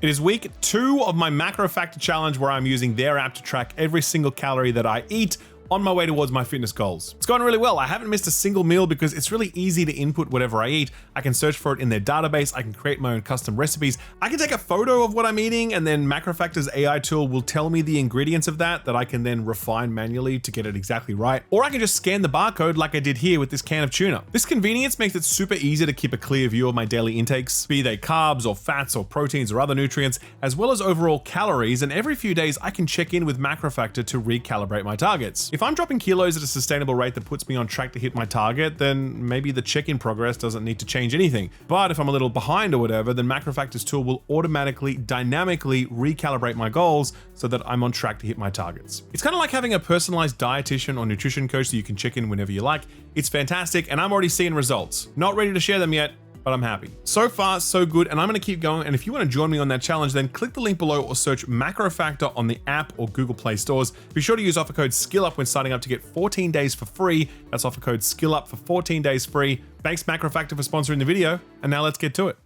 It is week 2 of my Macrofactor challenge where I'm using their app to track every single calorie that I eat on my way towards my fitness goals. It's going really well. I haven't missed a single meal because it's really easy to input whatever I eat. I can search for it in their database. I can create my own custom recipes. I can take a photo of what I'm eating and then Macrofactor's AI tool will tell me the ingredients of that I can then refine manually to get it exactly right. Or I can just scan the barcode like I did here with this can of tuna. This convenience makes it super easy to keep a clear view of my daily intakes, be they carbs or fats or proteins or other nutrients, as well as overall calories, and every few days I can check in with Macrofactor to recalibrate my targets. If I'm dropping kilos at a sustainable rate that puts me on track to hit my target, then maybe the check-in progress doesn't need to change anything. But if I'm a little behind or whatever, then Macrofactor's tool will automatically, dynamically recalibrate my goals so that I'm on track to hit my targets. It's kind of like having a personalized dietitian or nutrition coach that you can check in whenever you like. It's fantastic, and I'm already seeing results. Not ready to share them yet, but I'm happy. So far, so good, and I'm gonna keep going. And if you wanna join me on that challenge, then click the link below or search Macrofactor on the app or Google Play stores. Be sure to use offer code SKILLUP when signing up to get 14 days for free. That's offer code SKILLUP for 14 days free. Thanks Macrofactor for sponsoring the video, and now let's get to it.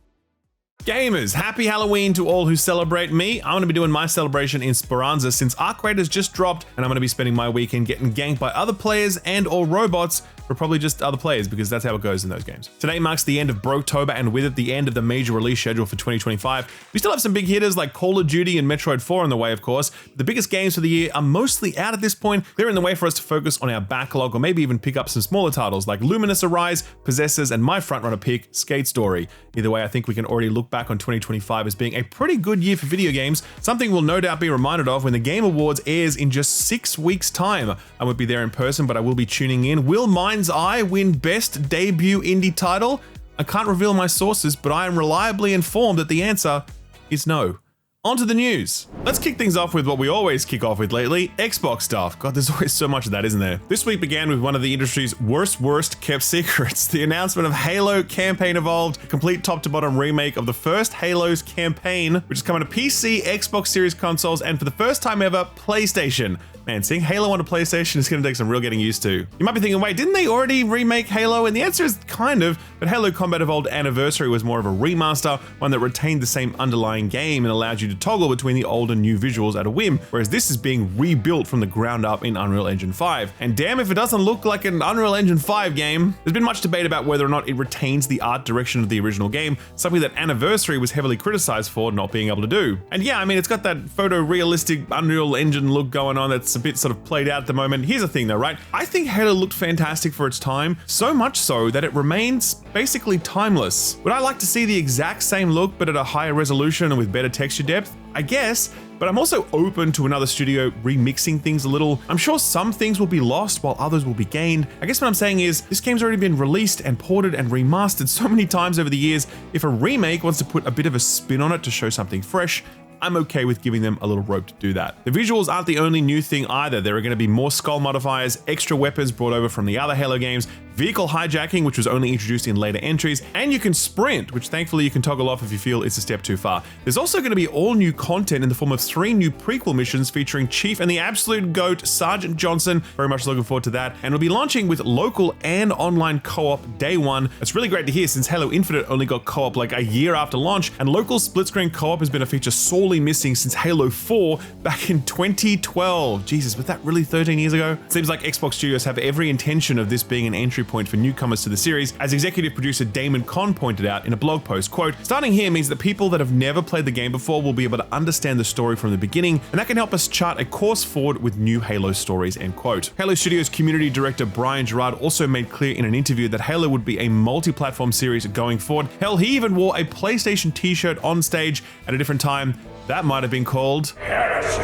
Gamers, happy Halloween to all who celebrate me. I'm going to be doing my celebration in Speranza since Arc Raiders just dropped, and I'm going to be spending my weekend getting ganked by other players and or robots, or probably just other players because that's how it goes in those games. Today marks the end of Brotober and with it the end of the major release schedule for 2025. We still have some big hitters like Call of Duty and Metroid 4 on the way, of course. The biggest games for the year are mostly out at this point. They're in the way for us to focus on our backlog or maybe even pick up some smaller titles like Luminous Arise, Possessors, and my frontrunner pick, Skate Story. Either way, I think we can already look back on 2025 as being a pretty good year for video games, something we'll no doubt be reminded of when the Game Awards airs in just 6 weeks' time. I won't be there in person, but I will be tuning in. Will Mind's Eye win Best Debut Indie Title? I can't reveal my sources, but I am reliably informed that the answer is no. On to the news. Let's kick things off with what we always kick off with lately, Xbox stuff. God, there's always so much of that, isn't there? This week began with one of the industry's worst kept secrets, the announcement of Halo Campaign Evolved, a complete top to bottom remake of the first Halo's campaign, which is coming to PC, Xbox Series consoles, and for the first time ever, PlayStation. Man, seeing Halo on a PlayStation is going to take some real getting used to. You might be thinking, wait, didn't they already remake Halo? And the answer is kind of, but Halo Combat Evolved Anniversary was more of a remaster, one that retained the same underlying game and allowed you to toggle between the old and new visuals at a whim, whereas this is being rebuilt from the ground up in Unreal Engine 5. And damn if it doesn't look like an Unreal Engine 5 game. There's been much debate about whether or not it retains the art direction of the original game, something that Anniversary was heavily criticized for not being able to do. And yeah, I mean, it's got that photorealistic Unreal Engine look going on that's a bit sort of played out at the moment. Here's the thing though, right? I think Halo looked fantastic for its time, so much so that it remains basically timeless. Would I like to see the exact same look but at a higher resolution and with better texture depth? I guess, but I'm also open to another studio remixing things a little. I'm sure some things will be lost while others will be gained. I guess what I'm saying is, this game's already been released and ported and remastered so many times over the years. If a remake wants to put a bit of a spin on it to show something fresh, I'm okay with giving them a little rope to do that. The visuals aren't the only new thing either. There are going to be more skull modifiers, extra weapons brought over from the other Halo games, vehicle hijacking, which was only introduced in later entries, and you can sprint, which thankfully you can toggle off if you feel it's a step too far. There's also going to be all new content in the form of 3 new prequel missions featuring Chief and the absolute GOAT, Sergeant Johnson. Very much looking forward to that. And it'll be launching with local and online co-op day one. It's really great to hear since Halo Infinite only got co-op like a year after launch, and local split-screen co-op has been a feature sorely missing since Halo 4 back in 2012. Jesus, was that really 13 years ago? Seems like Xbox Studios have every intention of this being an entry point for newcomers to the series, as executive producer Damon Conn pointed out in a blog post, quote, "Starting here means that people that have never played the game before will be able to understand the story from the beginning, and that can help us chart a course forward with new Halo stories," end quote. Halo Studios community director Brian Gerard also made clear in an interview that Halo would be a multi-platform series going forward. Hell, he even wore a PlayStation t-shirt on stage at a different time. That might have been called heresy.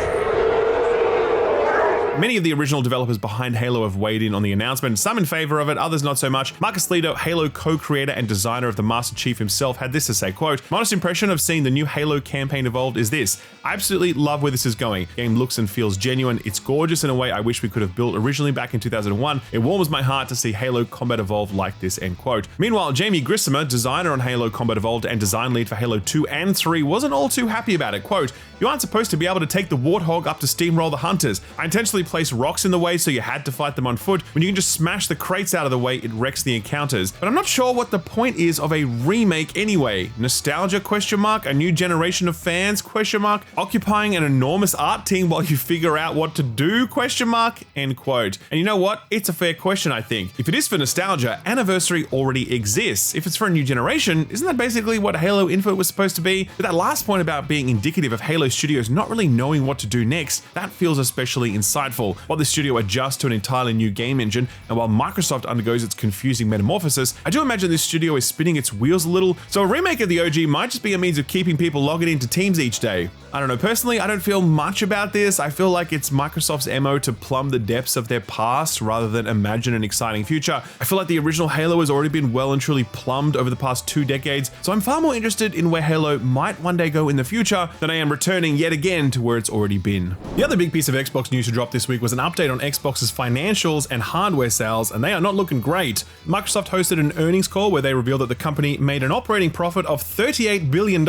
Many of the original developers behind Halo have weighed in on the announcement, some in favor of it, others not so much. Marcus Lido, Halo co-creator and designer of the Master Chief himself, had this to say, quote, "My honest impression of seeing the new Halo campaign evolved is this. I absolutely love where this is going. The game looks and feels genuine. It's gorgeous in a way I wish we could have built originally back in 2001. It warms my heart to see Halo Combat Evolved like this," end quote. Meanwhile, Jamie Grissomer, designer on Halo Combat Evolved and design lead for Halo 2 and 3, wasn't all too happy about it. Quote, "You aren't supposed to be able to take the Warthog up to steamroll the Hunters. I intentionally actually place rocks in the way so you had to fight them on foot. When you can just smash the crates out of the way, it wrecks the encounters. But I'm not sure what the point is of a remake anyway. Nostalgia question mark? A new generation of fans question mark? Occupying an enormous art team while you figure out what to do question mark? End quote. And you know what? It's a fair question, I think. If it is for nostalgia, Anniversary already exists. If it's for a new generation, isn't that basically what Halo Infinite was supposed to be? But that last point about being indicative of Halo Studios not really knowing what to do next, that feels especially insightful. While the studio adjusts to an entirely new game engine, and while Microsoft undergoes its confusing metamorphosis, I do imagine this studio is spinning its wheels a little, so a remake of the OG might just be a means of keeping people logging into teams each day. I don't know, personally, I don't feel much about this. I feel like it's Microsoft's MO to plumb the depths of their past rather than imagine an exciting future. I feel like the original Halo has already been well and truly plumbed over the past 2 decades, so I'm far more interested in where Halo might one day go in the future than I am returning yet again to where it's already been. The other big piece of Xbox news to drop this week was an update on Xbox's financials and hardware sales, and they are not looking great. Microsoft hosted an earnings call where they revealed that the company made an operating profit of $38 billion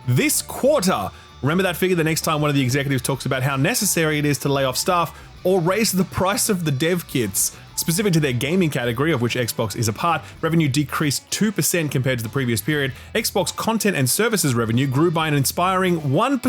this quarter. Remember that figure the next time one of the executives talks about how necessary it is to lay off staff or raise the price of the dev kits. Specific to their gaming category, of which Xbox is a part, revenue decreased 2% compared to the previous period. Xbox content and services revenue grew by an inspiring 1%.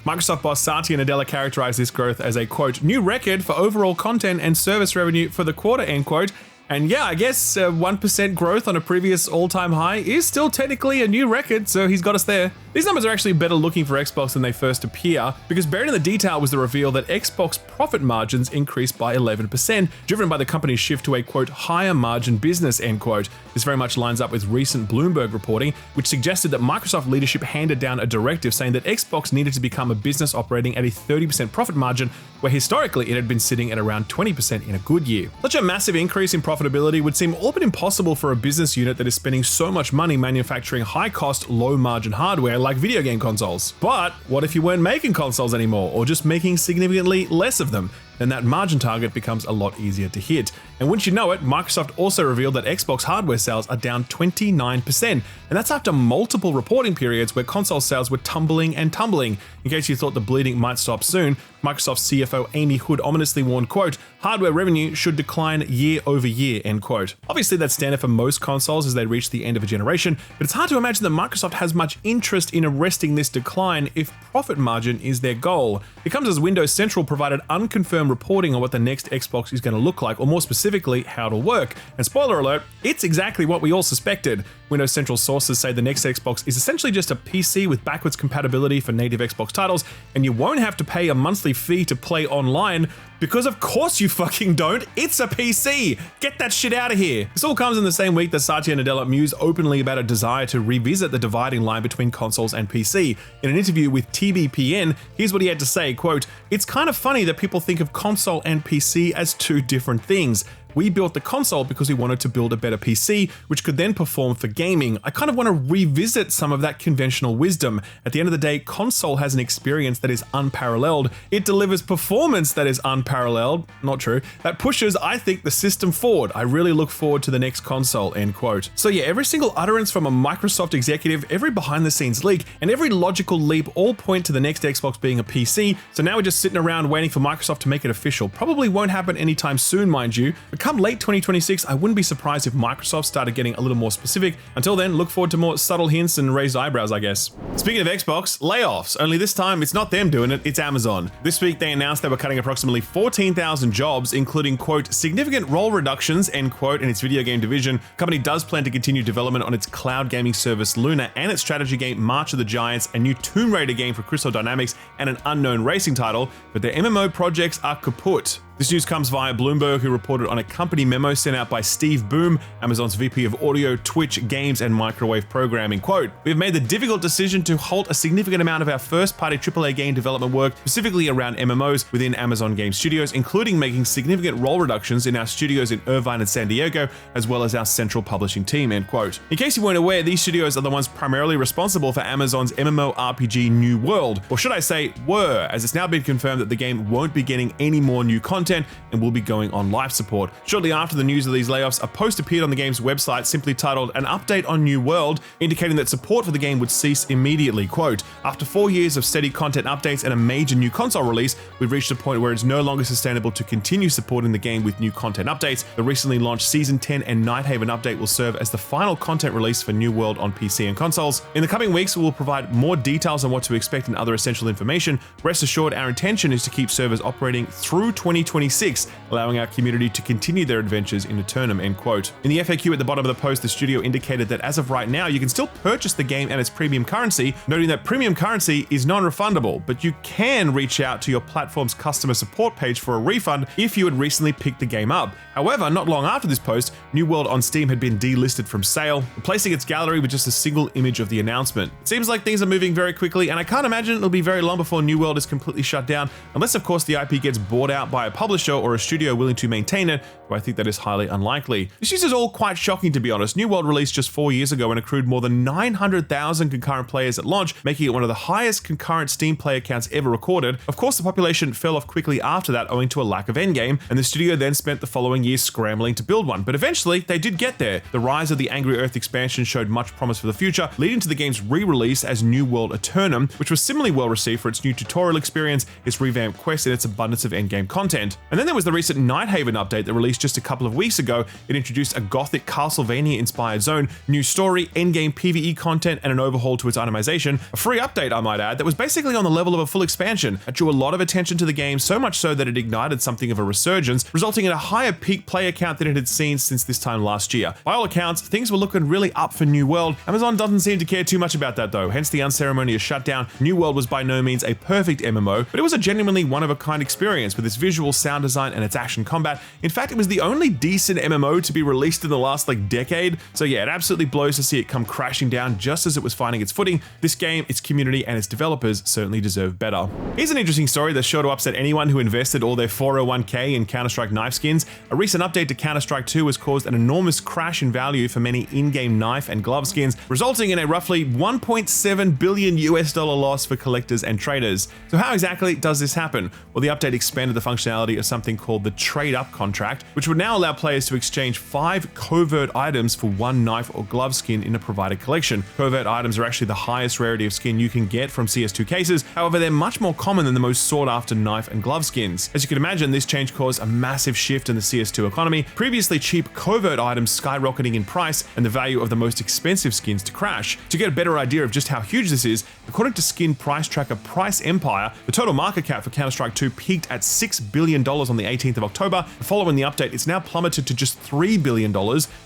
Microsoft boss Satya Nadella characterized this growth as a, quote, new record for overall content and service revenue for the quarter, end quote. And yeah, I guess 1% growth on a previous all-time high is still technically a new record, so he's got us there. These numbers are actually better looking for Xbox than they first appear, because buried in the detail was the reveal that Xbox profit margins increased by 11%, driven by the company's shift to a, quote, higher margin business, end quote. This very much lines up with recent Bloomberg reporting, which suggested that Microsoft leadership handed down a directive saying that Xbox needed to become a business operating at a 30% profit margin, where historically it had been sitting at around 20% in a good year. Such a massive increase in profitability would seem all but impossible for a business unit that is spending so much money manufacturing high-cost, low-margin hardware like video game consoles. But what if you weren't making consoles anymore, or just making significantly less of them? Then that margin target becomes a lot easier to hit. And wouldn't you know it, Microsoft also revealed that Xbox hardware sales are down 29%, and that's after multiple reporting periods where console sales were tumbling and tumbling. In case you thought the bleeding might stop soon, Microsoft CFO Amy Hood ominously warned, quote, hardware revenue should decline year over year, end quote. Obviously that's standard for most consoles as they reach the end of a generation, but it's hard to imagine that Microsoft has much interest in arresting this decline if profit margin is their goal. It comes as Windows Central provided unconfirmed reporting on what the next Xbox is going to look like, or more specifically, how it'll work. And spoiler alert, it's exactly what we all suspected. Windows Central sources say the next Xbox is essentially just a PC with backwards compatibility for native Xbox titles, and you won't have to pay a monthly fee to play online, because of course you fucking don't. It's a PC. Get that shit out of here. This all comes in the same week that Satya Nadella mused openly about a desire to revisit the dividing line between consoles and PC. In an interview with TBPN, here's what he had to say, quote, it's kind of funny that people think of console and PC as two different things. We built the console because we wanted to build a better PC, which could then perform for gaming. I kind of want to revisit some of that conventional wisdom. At the end of the day, console has an experience that is unparalleled. It delivers performance that is unparalleled. Not true. That pushes, I think, the system forward. I really look forward to the next console, end quote. So yeah, every single utterance from a Microsoft executive, every behind the scenes leak, and every logical leap all point to the next Xbox being a PC. So now we're just sitting around waiting for Microsoft to make it official. Probably won't happen anytime soon, mind you. But come late 2026, I wouldn't be surprised if Microsoft started getting a little more specific. Until then, look forward to more subtle hints and raised eyebrows, I guess. Speaking of Xbox, layoffs. Only this time, it's not them doing it, it's Amazon. This week, they announced they were cutting approximately 14,000 jobs, including, quote, significant role reductions, end quote, in its video game division. The company does plan to continue development on its cloud gaming service Luna and its strategy game March of the Giants, a new Tomb Raider game for Crystal Dynamics, and an unknown racing title, but their MMO projects are kaput. This news comes via Bloomberg, who reported on a company memo sent out by Steve Boom, Amazon's VP of Audio, Twitch, Games, and Microwave Programming. Quote, we have made the difficult decision to halt a significant amount of our first-party AAA game development work, specifically around MMOs within Amazon Game Studios, including making significant role reductions in our studios in Irvine and San Diego, as well as our central publishing team, end quote. In case you weren't aware, these studios are the ones primarily responsible for Amazon's MMORPG New World, or should I say, were, as it's now been confirmed that the game won't be getting any more new content content and will be going on life support. Shortly after the news of these layoffs, a post appeared on the game's website simply titled "An Update on New World," indicating that support for the game would cease immediately. Quote, "After 4 years of steady content updates and a major new console release, we've reached a point where it's no longer sustainable to continue supporting the game with new content updates. The recently launched Season 10 and Nighthaven update will serve as the final content release for New World on PC and consoles. In the coming weeks, we will provide more details on what to expect and other essential information. Rest assured, our intention is to keep servers operating through 2026, allowing our community to continue their adventures in Eternum," end quote. In the FAQ at the bottom of the post, the studio indicated that as of right now, you can still purchase the game and its premium currency, noting that premium currency is non-refundable, but you can reach out to your platform's customer support page for a refund if you had recently picked the game up. However, not long after this post, New World on Steam had been delisted from sale, replacing its gallery with just a single image of the announcement. It seems like things are moving very quickly, and I can't imagine it'll be very long before New World is completely shut down, unless of course the IP gets bought out by a publisher or a studio willing to maintain it, though I think that is highly unlikely. This news is all quite shocking, to be honest. New World released just 4 years ago and accrued more than 900,000 concurrent players at launch, making it one of the highest concurrent Steam player counts ever recorded. Of course, the population fell off quickly after that owing to a lack of endgame, and the studio then spent the following years scrambling to build one, but eventually they did get there. The Rise of the Angry Earth expansion showed much promise for the future, leading to the game's re-release as New World Eternum, which was similarly well received for its new tutorial experience, its revamped quest, and its abundance of endgame content. And then there was the recent Nighthaven update that released just a couple of weeks ago. It introduced a gothic Castlevania-inspired zone, new story, endgame PvE content, and an overhaul to its itemization. A free update, I might add, that was basically on the level of a full expansion. It drew a lot of attention to the game, so much so that it ignited something of a resurgence, resulting in a higher peak player count than it had seen since this time last year. By all accounts, things were looking really up for New World. Amazon doesn't seem to care too much about that though, hence the unceremonious shutdown. New World was by no means a perfect MMO, but it was a genuinely one-of-a-kind experience with its visual, sound design, and its action combat. In fact, it was the only decent MMO to be released in the last decade. So yeah, it absolutely blows to see it come crashing down just as it was finding its footing. This game, its community, and its developers certainly deserve better. Here's an interesting story that's sure to upset anyone who invested all their 401k in Counter-Strike knife skins. A recent update to Counter-Strike 2 has caused an enormous crash in value for many in-game knife and glove skins, resulting in a roughly $1.7 billion loss for collectors and traders. So how exactly does this happen? Well, the update expanded the functionality of something called the trade-up contract, which would now allow players to exchange 5 covert items for 1 knife or glove skin in a provided collection. Covert items are actually the highest rarity of skin you can get from CS2 cases, however they're much more common than the most sought after knife and glove skins. As you can imagine, this change caused a massive shift in the CS2 economy, previously cheap covert items skyrocketing in price and the value of the most expensive skins to crash. To get a better idea of just how huge this is, according to skin price tracker Price Empire, the total market cap for Counter-Strike 2 peaked at $6 billion on the 18th of October. Following the update, it's now plummeted to just $3 billion.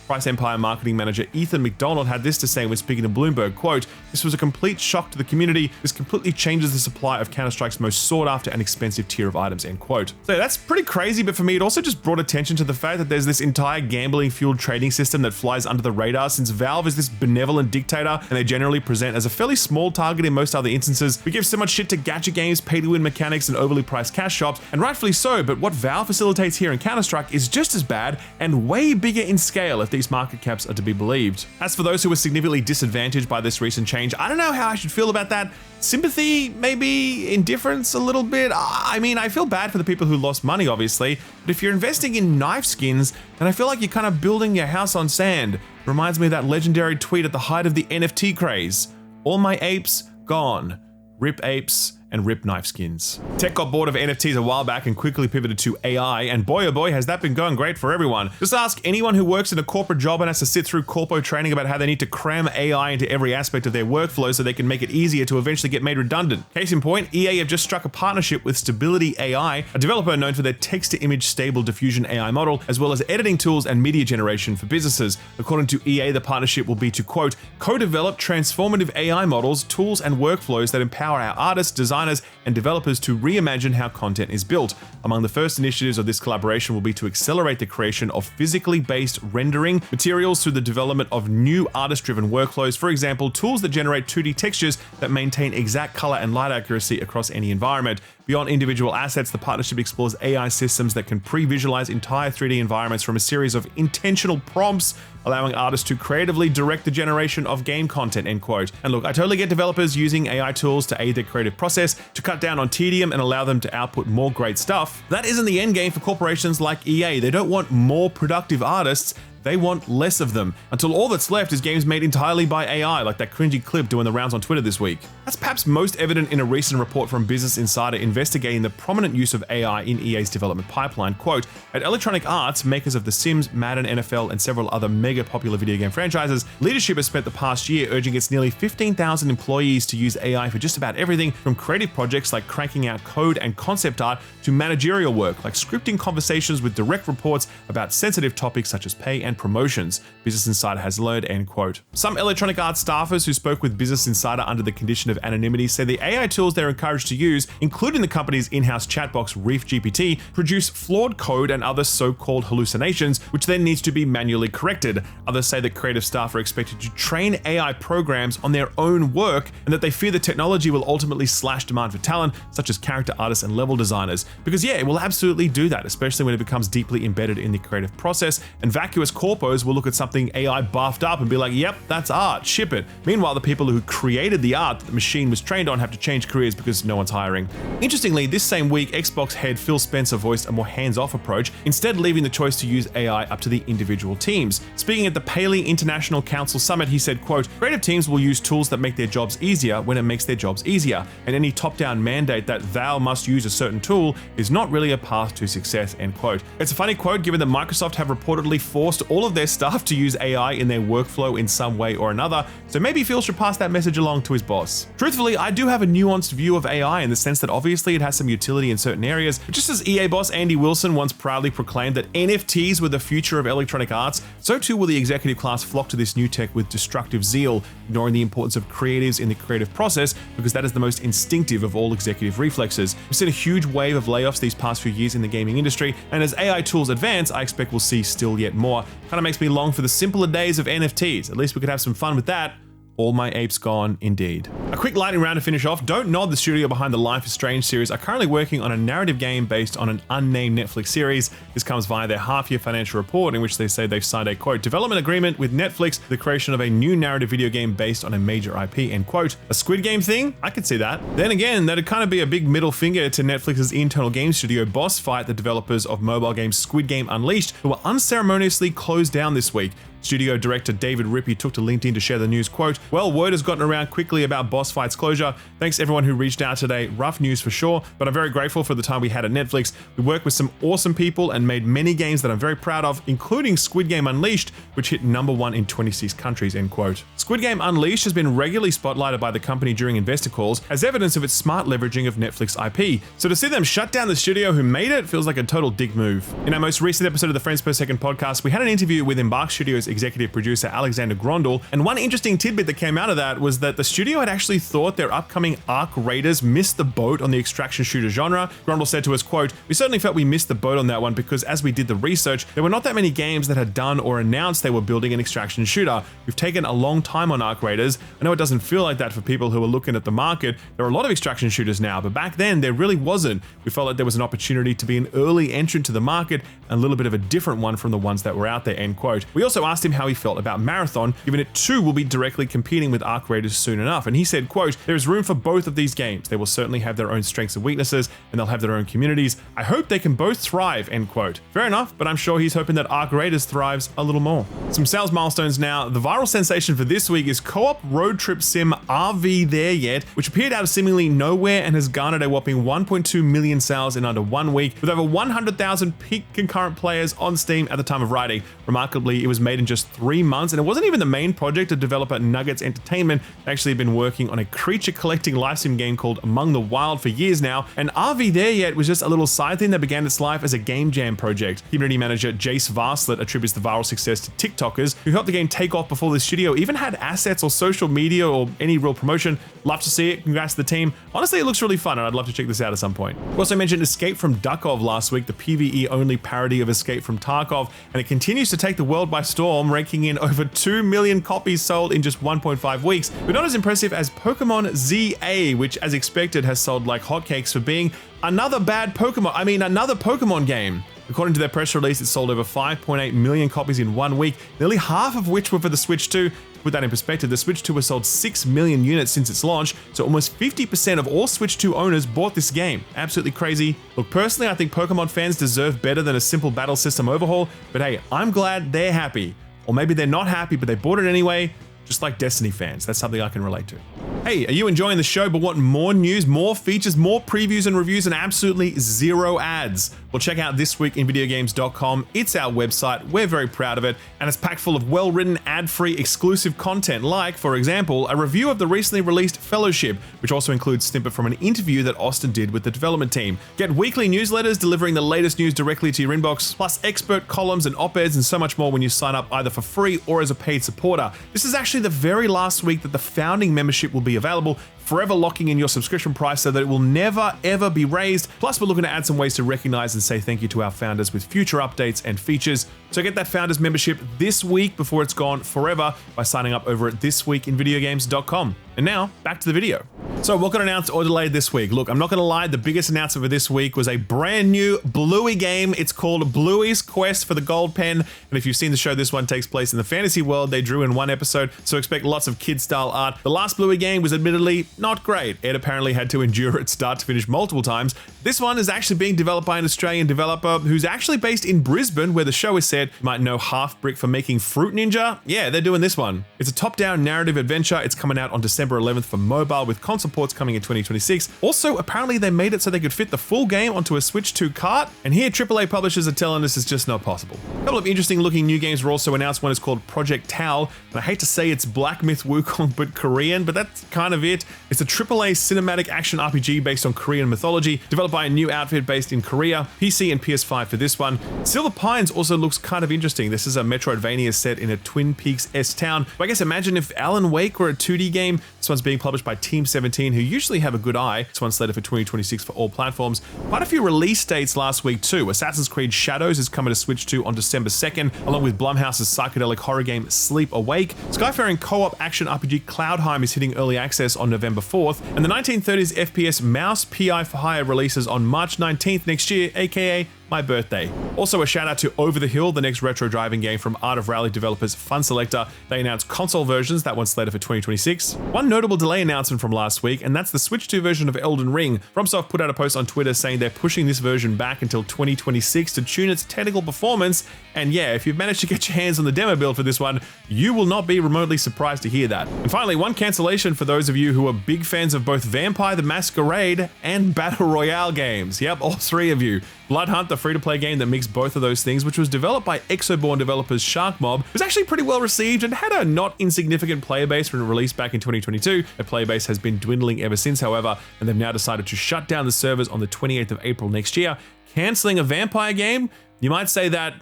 Price Empire marketing manager Ethan McDonald had this to say when speaking to Bloomberg, quote, "This was a complete shock to the community. This completely changes the supply of Counter-Strike's most sought after and expensive tier of items," end quote. So that's pretty crazy, but for me, it also just brought attention to the fact that there's this entire gambling-fueled trading system that flies under the radar, since Valve is this benevolent dictator and they generally present as a fairly small target in most other instances. We give so much shit to gacha games, pay-to-win mechanics, and overly priced cash shops, and rightfully so, but what Valve facilitates here in Counter-Strike is just as bad and way bigger in scale if these market caps are to be believed. As for those who were significantly disadvantaged by this recent change, I don't know how I should feel about that. Sympathy, maybe indifference a little bit. I mean, I feel bad for the people who lost money, obviously, but if you're investing in knife skins, then I feel like you're kind of building your house on sand. Reminds me of that legendary tweet at the height of the NFT craze. "All my apes gone. Rip apes and rip knife skins." Tech got bored of NFTs a while back and quickly pivoted to AI, and boy oh boy has that been going great for everyone. Just ask anyone who works in a corporate job and has to sit through corpo training about how they need to cram AI into every aspect of their workflow so they can make it easier to eventually get made redundant. Case in point, EA have just struck a partnership with Stability AI, a developer known for their text-to-image stable diffusion AI model, as well as editing tools and media generation for businesses. According to EA, the partnership will be to, quote, "co-develop transformative AI models, tools, and workflows that empower our artists, designers, and developers to reimagine how content is built. Among the first initiatives of this collaboration will be to accelerate the creation of physically based rendering materials through the development of new artist-driven workflows, for example, tools that generate 2D textures that maintain exact color and light accuracy across any environment. Beyond individual assets, the partnership explores AI systems that can pre-visualize entire 3D environments from a series of intentional prompts, allowing artists to creatively direct the generation of game content, end quote. And look, I totally get developers using AI tools to aid their creative process, to cut down on tedium and allow them to output more great stuff. That isn't the end game for corporations like EA. They don't want more productive artists. They want less of them, until all that's left is games made entirely by AI, like that cringy clip doing the rounds on Twitter this week. That's perhaps most evident in a recent report from Business Insider investigating the prominent use of AI in EA's development pipeline. Quote, at Electronic Arts, makers of The Sims, Madden, NFL, and several other mega popular video game franchises, leadership has spent the past year urging its nearly 15,000 employees to use AI for just about everything from creative projects like cranking out code and concept art to managerial work like scripting conversations with direct reports about sensitive topics such as pay and promotions, Business Insider has learned, end quote. Some Electronic Arts staffers who spoke with Business Insider under the condition of anonymity say the AI tools they're encouraged to use, including the company's in-house chatbox Reef GPT, produce flawed code and other so-called hallucinations, which then needs to be manually corrected. Others say that creative staff are expected to train AI programs on their own work, and that they fear the technology will ultimately slash demand for talent, such as character artists and level designers. Because yeah, it will absolutely do that, especially when it becomes deeply embedded in the creative process, and vacuous corpos will look at something AI buffed up and be like, yep, that's art, ship it. Meanwhile, the people who created the art that the machine was trained on have to change careers because no one's hiring. Interestingly, this same week, Xbox head Phil Spencer voiced a more hands-off approach, instead leaving the choice to use AI up to the individual teams. Speaking at the Paley International Council Summit, he said, quote, creative teams will use tools that make their jobs easier when it makes their jobs easier, and any top-down mandate that thou must use a certain tool is not really a path to success, end quote. It's a funny quote given that Microsoft have reportedly forced all of their staff to use AI in their workflow in some way or another, so maybe Phil should pass that message along to his boss. Truthfully, I do have a nuanced view of AI in the sense that obviously it has some utility in certain areas, but just as EA boss Andy Wilson once proudly proclaimed that NFTs were the future of Electronic Arts, so too will the executive class flock to this new tech with destructive zeal, ignoring the importance of creatives in the creative process because that is the most instinctive of all executive reflexes. We've seen a huge wave of layoffs these past few years in the gaming industry, and as AI tools advance, I expect we'll see still yet more. Kinda makes me long for the simpler days of NFTs. At least we could have some fun with that. All my apes gone, indeed. A quick lightning round to finish off. Don't Nod, the studio behind the Life is Strange series, are currently working on a narrative game based on an unnamed Netflix series. This comes via their half-year financial report in which they say they've signed a, quote, development agreement with Netflix for the creation of a new narrative video game based on a major IP, end quote. A Squid Game thing? I could see that. Then again, that'd kind of be a big middle finger to Netflix's internal game studio Boss Fight, the developers of mobile game Squid Game Unleashed, who were unceremoniously closed down this week. Studio director David Rippey took to LinkedIn to share the news, quote, well, word has gotten around quickly about Boss Fight's closure. Thanks everyone who reached out today. Rough news for sure, but I'm very grateful for the time we had at Netflix. We worked with some awesome people and made many games that I'm very proud of, including Squid Game Unleashed, which hit #1 in 26 countries, end quote. Squid Game Unleashed has been regularly spotlighted by the company during investor calls as evidence of its smart leveraging of Netflix IP. So to see them shut down the studio who made it feels like a total dick move. In our most recent episode of the Frames Per Second podcast, we had an interview with Embark Studios executive producer Alexander Grondel, and one interesting tidbit that came out of that was that the studio had actually thought their upcoming Ark Raiders missed the boat on the extraction shooter genre. Grondel said to us, quote, we certainly felt we missed the boat on that one because as we did the research, there were not that many games that had done or announced they were building an extraction shooter. We've taken a long time on Ark Raiders. I know it doesn't feel like that for people who are looking at the market. There are a lot of extraction shooters now, but back then there really wasn't. We felt like there was an opportunity to be an early entrant to the market and a little bit of a different one from the ones that were out there, end quote. We also asked him how he felt about Marathon, given it too will be directly competing with Ark Raiders soon enough. And he said, quote, there is room for both of these games. They will certainly have their own strengths and weaknesses, and they'll have their own communities. I hope they can both thrive, end quote. Fair enough, but I'm sure he's hoping that Ark Raiders thrives a little more. Some sales milestones now. The viral sensation for this week is co-op road trip sim RV There Yet, which appeared out of seemingly nowhere and has garnered a whopping 1.2 million sales in under 1 week, with over 100,000 peak concurrent players on Steam at the time of writing. Remarkably, it was made in just 3 months, and it wasn't even the main project of developer Nuggets Entertainment. They actually been working on a creature collecting live sim game called Among the Wild for years now, and RV There Yet was just a little side thing that began its life as a game jam project. Community manager Jace Varslet attributes the viral success to TikTokers who helped the game take off before the studio even had assets or social media or any real promotion. Love to see it. Congrats to the team. Honestly, it looks really fun and I'd love to check this out at some point. We also mentioned Escape from Duckov last week, the PvE only parody of Escape from Tarkov, and it continues to take the world by storm, ranking in over 2 million copies sold in just 1.5 weeks, but not as impressive as Pokemon ZA, which as expected has sold like hotcakes for being another Pokemon game. According to their press release, it sold over 5.8 million copies in 1 week, nearly half of which were for the Switch 2. To put that in perspective, the Switch 2 has sold 6 million units since its launch, so almost 50% of all Switch 2 owners bought this game. Absolutely crazy. Look, personally, I think Pokemon fans deserve better than a simple battle system overhaul, but hey, I'm glad they're happy. Or maybe they're not happy, but they bought it anyway. Just like Destiny fans. That's something I can relate to. Hey, are you enjoying the show but want more news, more features, more previews and reviews, and absolutely zero ads? Well, check out thisweekinvideogames.com. It's our website. We're very proud of it, and it's packed full of well-written, ad-free, exclusive content like, for example, a review of the recently released Fellowship, which also includes a snippet from an interview that Austin did with the development team. Get weekly newsletters delivering the latest news directly to your inbox, plus expert columns and op-eds and so much more when you sign up either for free or as a paid supporter. This is actually the very last week that the founding membership will be available, forever locking in your subscription price so that it will never ever be raised. Plus, we're looking to add some ways to recognize and say thank you to our founders with future updates and features. So get that founders membership this week before it's gone forever by signing up over at thisweekinvideogames.com. And now, back to the video. So what got announced or delayed this week? Look, I'm not gonna lie, the biggest announcement for this week was a brand new Bluey game. It's called Bluey's Quest for the Gold Pen. And if you've seen the show, this one takes place in the fantasy world they drew in one episode, so expect lots of kid-style art. The last Bluey game was admittedly not great. Ed apparently had to endure it start to finish multiple times. This one is actually being developed by an Australian developer who's actually based in Brisbane, where the show is set. You might know Half Brick for making Fruit Ninja. Yeah, they're doing this one. It's a top-down narrative adventure. It's coming out on December 11th for mobile, with console ports coming in 2026. Also, apparently they made it so they could fit the full game onto a Switch 2 cart, and here AAA publishers are telling us it's just not possible. A couple of interesting looking new games were also announced. One is called Project Tau, and I hate to say it's Black Myth Wukong but Korean, but that's kind of it. It's a AAA cinematic action RPG based on Korean mythology, developed by a new outfit based in Korea, PC and PS5 for this one. Silver Pines also looks kind of interesting. This is a Metroidvania set in a Twin Peaks-esque town. But I guess imagine if Alan Wake were a 2D game. This one's being published by Team 17, who usually have a good eye. This one's slated for 2026 for all platforms. Quite a few release dates last week too. Assassin's Creed Shadows is coming to Switch 2 on December 2nd, along with Blumhouse's psychedelic horror game Sleep Awake. Skyfaring co-op action RPG Cloudheim is hitting early access on November 4th, and the 1930s FPS Mouse PI for Hire releases on March 19th next year, aka my birthday. Also a shout out to Over the Hill, the next retro driving game from Art of Rally developers Fun Selector. They announced console versions, that one's slated for 2026. One notable delay announcement from last week, and that's the Switch 2 version of Elden Ring. FromSoft put out a post on Twitter saying they're pushing this version back until 2026 to tune its technical performance. And yeah, if you've managed to get your hands on the demo build for this one, you will not be remotely surprised to hear that. And finally, one cancellation for those of you who are big fans of both Vampire the Masquerade and Battle Royale games. Yep, all three of you. Blood Hunt, the free-to-play game that mixed both of those things, which was developed by Exoborn developers Shark Mob, was actually pretty well received and had a not insignificant player base when it released back in 2022. Their player base has been dwindling ever since, however, and they've now decided to shut down the servers on the 28th of April next year. Canceling a vampire game? You might say that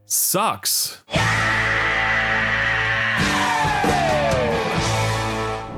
sucks.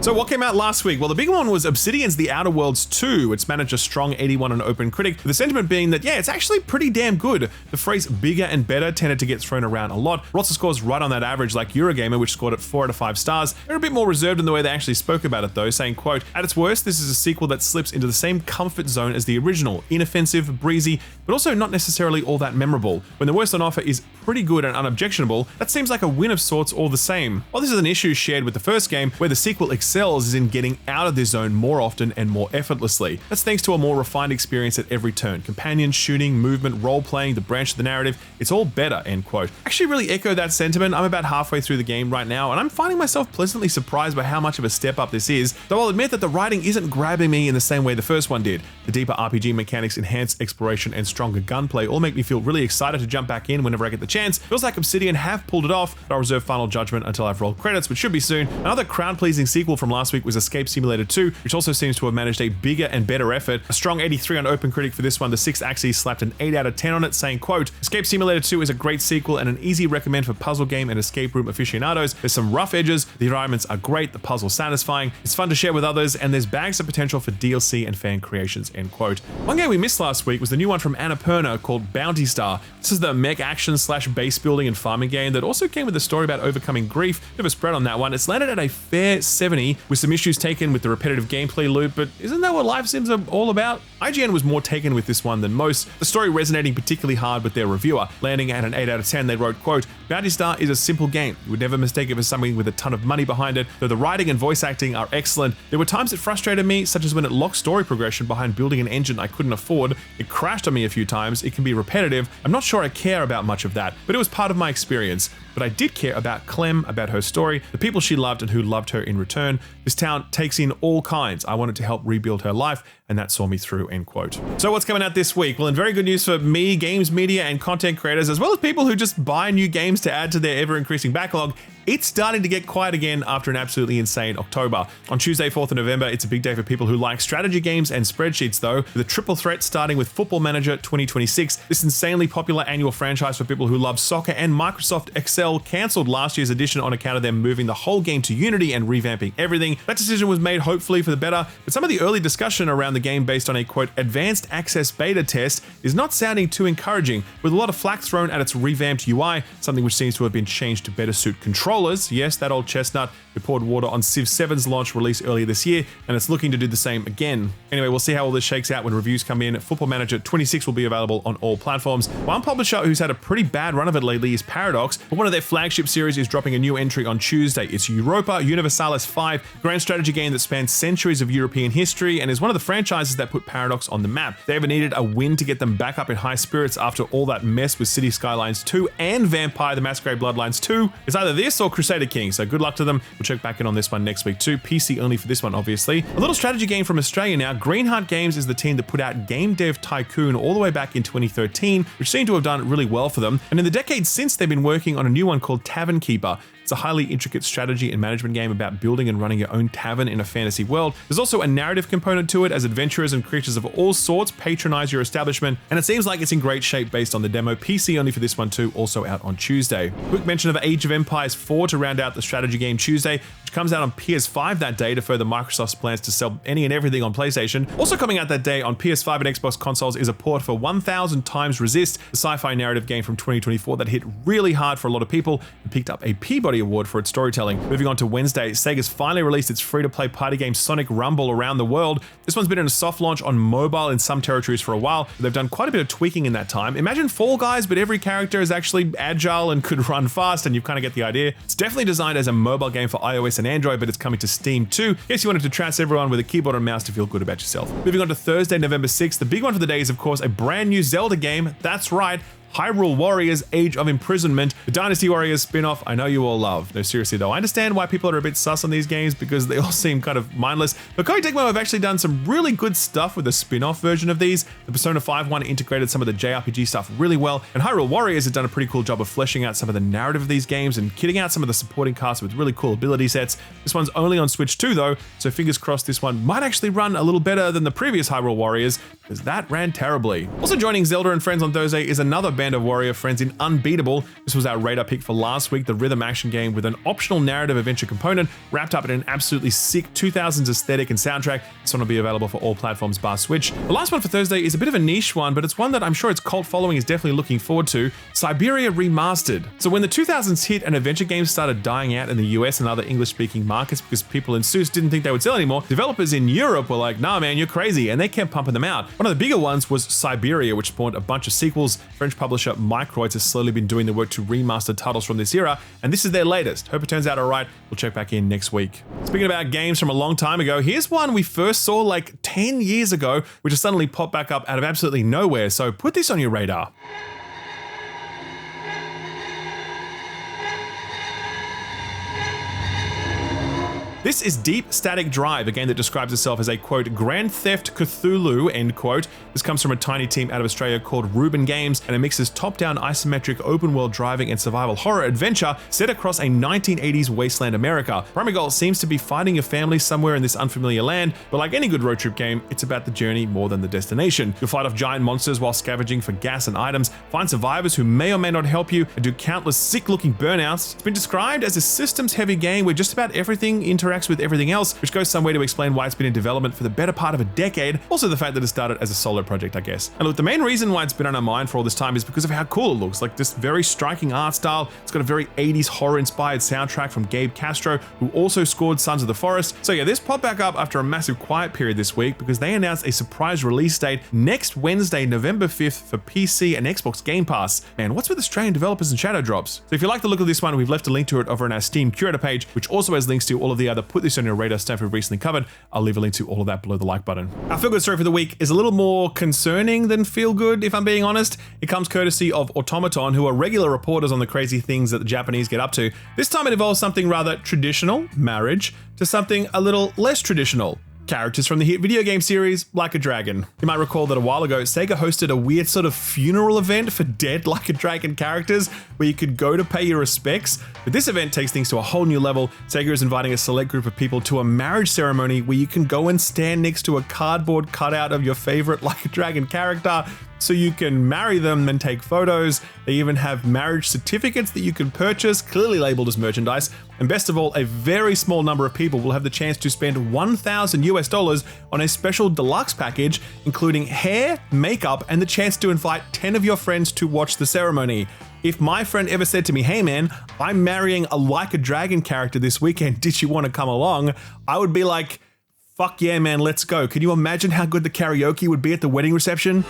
So what came out last week? Well, the big one was Obsidian's The Outer Worlds 2. It's managed a strong 81 on OpenCritic, with the sentiment being that, yeah, it's actually pretty damn good. The phrase bigger and better tended to get thrown around a lot. Lots of scores right on that average, like Eurogamer, which scored it 4 out of 5 stars. They're a bit more reserved in the way they actually spoke about it though, saying, quote, "At its worst, this is a sequel that slips into the same comfort zone as the original, inoffensive, breezy, but also not necessarily all that memorable. When the worst on offer is pretty good and unobjectionable, that seems like a win of sorts all the same." While this is an issue shared with the first game, where the sequel excels is in getting out of this zone more often and more effortlessly. That's thanks to a more refined experience at every turn. Companions, shooting, movement, role-playing, the branch of the narrative, it's all better, end quote. I actually really echo that sentiment. I'm about halfway through the game right now, and I'm finding myself pleasantly surprised by how much of a step up this is, though I'll admit that the writing isn't grabbing me in the same way the first one did. The deeper RPG mechanics, enhanced exploration, and stronger gunplay all make me feel really excited to jump back in whenever I get the chance. Feels like Obsidian have pulled it off, but I'll reserve final judgment until I've rolled credits, which should be soon. Another crowd-pleasing sequel from last week was Escape Simulator 2, which also seems to have managed a bigger and better effort. A strong 83 on OpenCritic for this one. The 6 Axes slapped an 8 out of 10 on it, saying, quote, "Escape Simulator 2 is a great sequel and an easy recommend for puzzle game and escape room aficionados. There's some rough edges, the environments are great, the puzzle's satisfying, it's fun to share with others, and there's bags of potential for DLC and fan creations," end quote. One game we missed last week was the new one from Annapurna called Bounty Star. This is the mech action / base building and farming game that also came with a story about overcoming grief. Bit of a spread on that one. It's landed at a fair 70, me, with some issues taken with the repetitive gameplay loop, but isn't that what life sims are all about? IGN was more taken with this one than most, the story resonating particularly hard with their reviewer. Landing at an 8 out of 10, they wrote, quote, "Bounty Star is a simple game. You would never mistake it for something with a ton of money behind it, though the writing and voice acting are excellent. There were times it frustrated me, such as when it locked story progression behind building an engine I couldn't afford. It crashed on me a few times. It can be repetitive. I'm not sure I care about much of that, but it was part of my experience. But I did care about Clem, about her story, the people she loved and who loved her in return. This town takes in all kinds. I wanted to help rebuild her life, and that saw me through," end quote. So what's coming out this week? Well, in very good news for me, games media and content creators, as well as people who just buy new games to add to their ever-increasing backlog, it's starting to get quiet again after an absolutely insane October. On Tuesday, 4th of November, it's a big day for people who like strategy games and spreadsheets though, with a triple threat starting with Football Manager 2026. This insanely popular annual franchise for people who love soccer, and Microsoft Excel cancelled last year's edition on account of them moving the whole game to Unity and revamping everything. That decision was made hopefully for the better, but some of the early discussion around the game based on a quote advanced access beta test is not sounding too encouraging, with a lot of flack thrown at its revamped UI, something which seems to have been changed to better suit controllers. Yes, that old chestnut who poured water on Civ 7's launch release earlier this year, and it's looking to do the same again. Anyway, we'll see how all this shakes out when reviews come in. Football Manager 26 will be available on all platforms. One publisher who's had a pretty bad run of it lately is Paradox, but one of their flagship series is dropping a new entry on Tuesday. It's Europa Universalis 5, a grand strategy game that spans centuries of European history and is one of the franchises that put Paradox on the map. They ever needed a win to get them back up in high spirits after all that mess with City Skylines 2 and Vampire the Masquerade Bloodlines 2. It's either this or Crusader King, so good luck to them. We'll check back in on this one next week too. PC only for this one, obviously. A little strategy game from Australia now. Greenheart Games is the team that put out Game Dev Tycoon all the way back in 2013, which seemed to have done really well for them. And in the decades since, they've been working on a new one called Tavern Keeper. It's a highly intricate strategy and management game about building and running your own tavern in a fantasy world. There's also a narrative component to it, as adventurers and creatures of all sorts patronize your establishment, and it seems like it's in great shape based on the demo. PC only for this one too, also out on Tuesday. Quick mention of Age of Empires 4 to round out the strategy game Tuesday, which comes out on PS5 that day to further Microsoft's plans to sell any and everything on PlayStation. Also coming out that day on PS5 and Xbox consoles is a port for 1000 Times Resist, the sci-fi narrative game from 2024 that hit really hard for a lot of people and picked up a Peabody Award for its storytelling. Moving on to Wednesday, Sega's finally released its free-to-play party game Sonic Rumble around the world. This one's been in a soft launch on mobile in some territories for a while, but they've done quite a bit of tweaking in that time. Imagine Fall Guys, but every character is actually agile and could run fast, and you kind of get the idea. It's definitely designed as a mobile game for iOS and Android, but it's coming to Steam too. Yes, you wanted to trance everyone with a keyboard and mouse to feel good about yourself. Moving on to Thursday, November 6th, the big one for the day is of course a brand new Zelda game. That's right, Hyrule Warriors Age of Imprisonment, the Dynasty Warriors spin-off I know you all love. No, seriously though, I understand why people are a bit sus on these games because they all seem kind of mindless, but Koei Tecmo have actually done some really good stuff with the spin-off version of these. The Persona 5 one integrated some of the JRPG stuff really well, and Hyrule Warriors have done a pretty cool job of fleshing out some of the narrative of these games and kitting out some of the supporting cast with really cool ability sets. This one's only on Switch 2 though, so fingers crossed this one might actually run a little better than the previous Hyrule Warriors, because that ran terribly. Also joining Zelda and Friends on Thursday is another Band of Warrior friends in Unbeatable. This was our radar pick for last week, the rhythm action game with an optional narrative adventure component wrapped up in an absolutely sick 2000s aesthetic and soundtrack. This one will be available for all platforms bar Switch. The last one for Thursday is a bit of a niche one, but it's one that I'm sure its cult following is definitely looking forward to. Siberia Remastered. So when the 2000s hit and adventure games started dying out in the US and other English-speaking markets because people in Seuss didn't think they would sell anymore, developers in Europe were like, nah man, you're crazy, and they kept pumping them out. One of the bigger ones was Siberia, which spawned a bunch of sequels. French publisher Macrofactor has slowly been doing the work to remaster titles from this era, and this is their latest. Hope it turns out alright. We'll check back in next week. Speaking about games from a long time ago, here's one we first saw like 10 years ago, which has suddenly popped back up out of absolutely nowhere, so put this on your radar. This is Deep Static Drive, a game that describes itself as a, quote, Grand Theft Cthulhu, end quote. This comes from a tiny team out of Australia called Reuben Games, and it mixes top-down isometric open-world driving and survival horror adventure set across a 1980s wasteland America. Primary goal seems to be finding your family somewhere in this unfamiliar land, but like any good road trip game, it's about the journey more than the destination. You'll fight off giant monsters while scavenging for gas and items, find survivors who may or may not help you, and do countless sick-looking burnouts. It's been described as a systems-heavy game where just about everything interacts interacts with everything else, which goes some way to explain why it's been in development for the better part of a decade. Also the fact that it started as a solo project, I guess. And look, the main reason why it's been on our mind for all this time is because of how cool it looks. Like this very striking art style. It's got a very 80s horror-inspired soundtrack from Gabe Castro, who also scored Sons of the Forest. So yeah, this popped back up after a massive quiet period this week because they announced a surprise release date next Wednesday, November 5th for PC and Xbox Game Pass. Man, what's with Australian developers and shadow drops? So if you like the look of this one, we've left a link to it over on our Steam curator page, which also has links to all of the other Put This On Your Radar stuff we've recently covered. I'll leave a link to all of that below the like button. Our feel-good story for the week is a little more concerning than feel-good, if I'm being honest. It comes courtesy of Automaton, who are regular reporters on the crazy things that the Japanese get up to. This time it involves something rather traditional, marriage, to something a little less traditional. Characters from the hit video game series Like a Dragon. You might recall that a while ago, Sega hosted a weird sort of funeral event for dead Like a Dragon characters where you could go to pay your respects. But this event takes things to a whole new level. Sega is inviting a select group of people to a marriage ceremony where you can go and stand next to a cardboard cutout of your favorite Like a Dragon character so you can marry them and take photos. They even have marriage certificates that you can purchase, clearly labeled as merchandise. And best of all, a very small number of people will have the chance to spend $1,000 on a special deluxe package, including hair, makeup, and the chance to invite 10 of your friends to watch the ceremony. If my friend ever said to me, hey man, I'm marrying a Like a Dragon character this weekend, did you want to come along? I would be like, fuck yeah man, let's go. Can you imagine how good the karaoke would be at the wedding reception?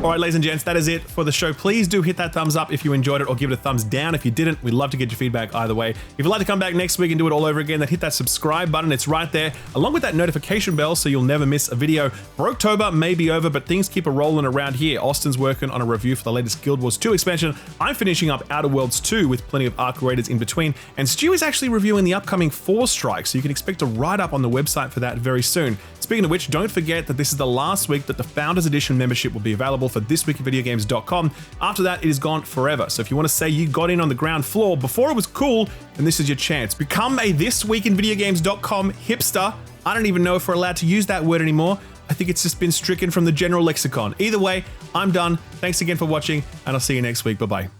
All right, ladies and gents, that is it for the show. Please do hit that thumbs up if you enjoyed it, or give it a thumbs down if you didn't. We'd love to get your feedback either way. If you'd like to come back next week and do it all over again, then hit that subscribe button. It's right there, along with that notification bell so you'll never miss a video. Broketober may be over, but things keep a rolling around here. Austin's working on a review for the latest Guild Wars 2 expansion. I'm finishing up Outer Worlds 2 with plenty of Arc Raiders in between. And Stu is actually reviewing the upcoming 4 Strike, so you can expect a write-up on the website for that very soon. Speaking of which, don't forget that this is the last week that the Founders Edition membership will be available for thisweekofvideogames.com. After that, it is gone forever. So if you want to say you got in on the ground floor before it was cool, then this is your chance. Become a thisweekinvideogames.com hipster. I don't even know if we're allowed to use that word anymore. I think it's just been stricken from the general lexicon. Either way, I'm done. Thanks again for watching, and I'll see you next week. Bye-bye.